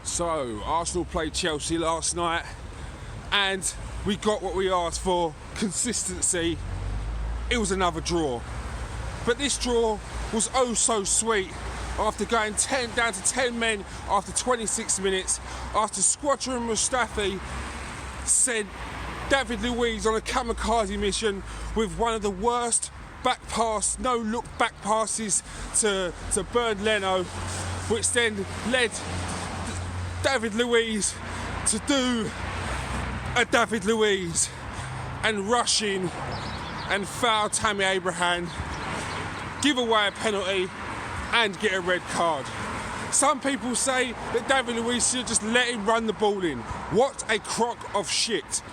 So, Arsenal played Chelsea last night and we got what we asked for, consistency. It was another draw. But this draw was oh so sweet after going down to 10 men after 26 minutes, after Squadron Mustafi sent David Luiz on a kamikaze mission with one of the worst no-look back passes to Bernd Leno, which then led David Luiz to do a David Luiz and rush in and foul Tammy Abraham, give away a penalty and get a red card. Some people say that David Luiz should just let him run the ball in. What a crock of shit.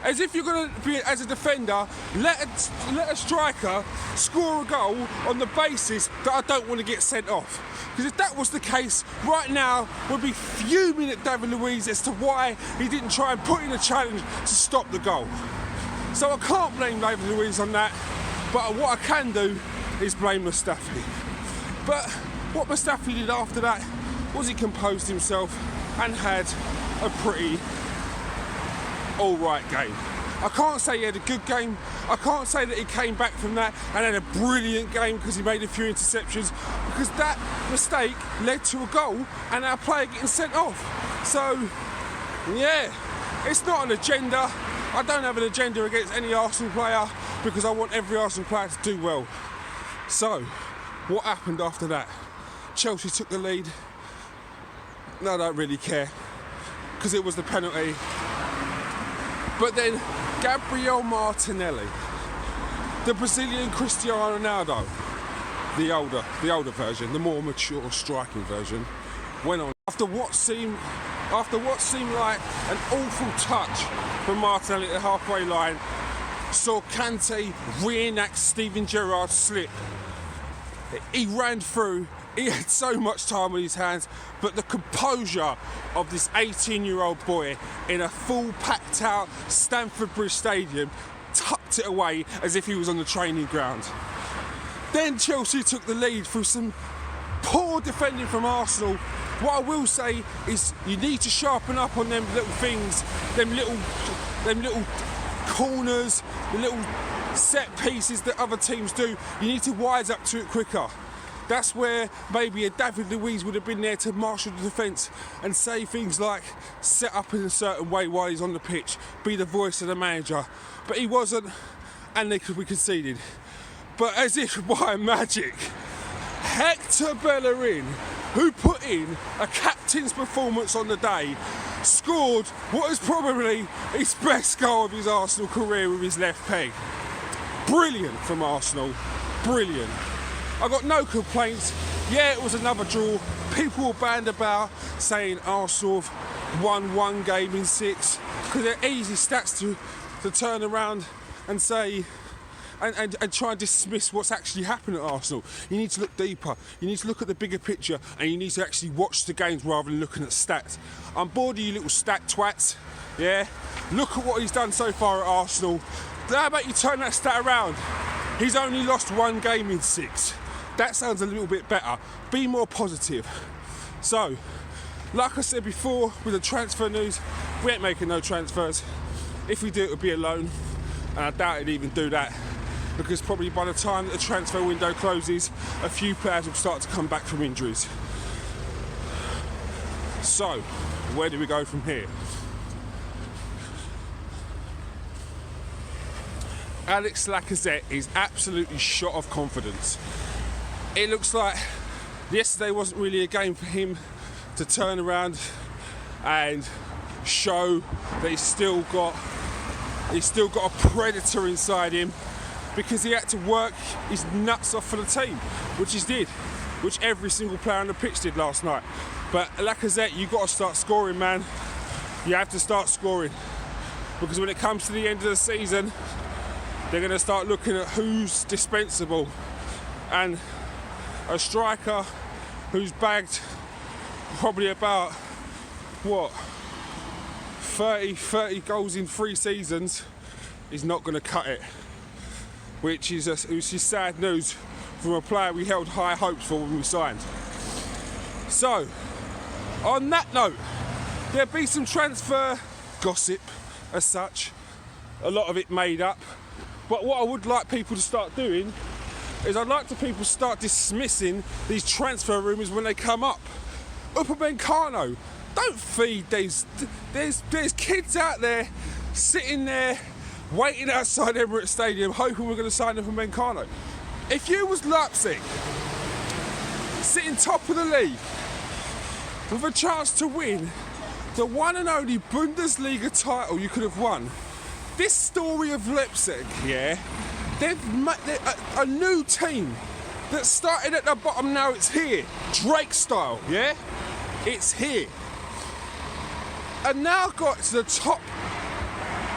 As if you're going to be, as a defender, let a striker score a goal on the basis that I don't want to get sent off. Because if that was the case, right now we'd be fuming at David Luiz as to why he didn't try and put in a challenge to stop the goal. So I can't blame David Luiz on that, but what I can do is blame Mustafi. But what Mustafi did after that was he composed himself and had a pretty alright game. I can't say he had a good game. I can't say that he came back from that and had a brilliant game because he made a few interceptions, because that mistake led to a goal and our player getting sent off. So, yeah, it's not an agenda. I don't have an agenda against any Arsenal player because I want every Arsenal player to do well. So, what happened after that? Chelsea took the lead. No, I don't really care because it was the penalty. But then Gabriel Martinelli, the Brazilian Cristiano Ronaldo, the older version, the more mature striking version, went on. After what seemed like an awful touch from Martinelli at the halfway line, saw Kante reenact Steven Gerrard's slip. He ran through. He had so much time on his hands, but the composure of this 18-year-old boy in a full packed out Stamford Bridge Stadium tucked it away as if he was on the training ground. Then Chelsea took the lead through some poor defending from Arsenal. What I will say is you need to sharpen up on them little things, them little corners, the little set pieces that other teams do. You need to wise up to it quicker. That's where maybe a David Luiz would have been there to marshal the defence and say things like set up in a certain way while he's on the pitch, be the voice of the manager. But he wasn't, and we conceded. But as if by magic, Hector Bellerin, who put in a captain's performance on the day, scored what is probably his best goal of his Arsenal career with his left peg. Brilliant from Arsenal, brilliant. I got no complaints. Yeah, it was another draw. People were banned about saying Arsenal have won one game in 6, because they're easy stats to turn around and say and try and dismiss what's actually happened at Arsenal. You need to look deeper. You need to look at the bigger picture, and you need to actually watch the games rather than looking at stats. I'm bored of you little stat twats. Yeah, look at what he's done so far at Arsenal. How about you turn that stat around? He's only lost one game in 6. That sounds a little bit better. Be more positive. So, like I said before, with the transfer news, we ain't making no transfers. If we do, it'll be a loan, and I doubt it'd even do that, because probably by the time that the transfer window closes, a few players will start to come back from injuries. So, where do we go from here? Alex Lacazette is absolutely shot of confidence. It looks like yesterday wasn't really a game for him to turn around and show that he's still got a predator inside him, because he had to work his nuts off for the team, which he did, which every single player on the pitch did last night. But Lacazette, you've got to start scoring, man. You have to start scoring, because when it comes to the end of the season, they're going to start looking at who's dispensable, and a striker who's bagged probably about 30 goals in 3 seasons is not going to cut it, which is sad news from a player we held high hopes for when we signed. So, on that note, There'll be some transfer gossip as such, a lot of it made up. But what I would like people to start doing is I'd like people to start dismissing these transfer rumours when they come up. Upamecano, don't feed these. There's kids out there sitting there waiting outside Emirates Stadium hoping we're going to sign Upamecano. If you was Leipzig, sitting top of the league with a chance to win the one and only Bundesliga title you could have won, this story of Leipzig, yeah, they've made a new team that started at the bottom, now it's here, Drake style, yeah, it's here, and now got to the top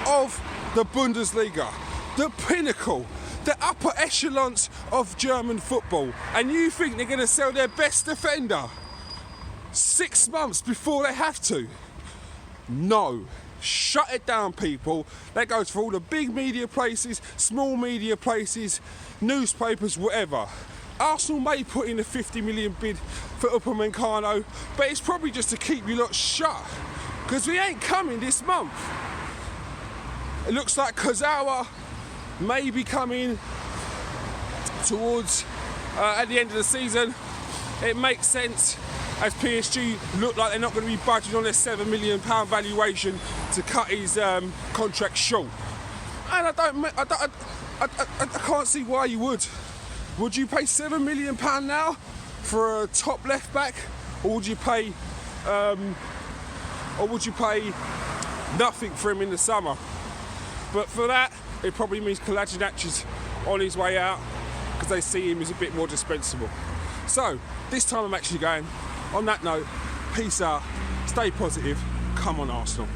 of the Bundesliga, the pinnacle, the upper echelons of German football, and you think they're going to sell their best defender 6 months before they have to? No. Shut it down, people. That goes for all the big media places, small media places, newspapers, whatever. Arsenal may put in a 50 million bid for Upamecano, but it's probably just to keep you lot shut, because we ain't coming this month. It looks like Kurzawa may be coming towards at the end of the season. It makes sense, as PSG look like they're not going to be budging on their £7 million valuation to cut his contract short. And I can't see why you would. Would you pay £7 million now for a top left back, or would you pay nothing for him in the summer? But for that, it probably means Kolasinac is on his way out because they see him as a bit more dispensable. So this time I'm actually going. On that note, peace out, stay positive, come on Arsenal.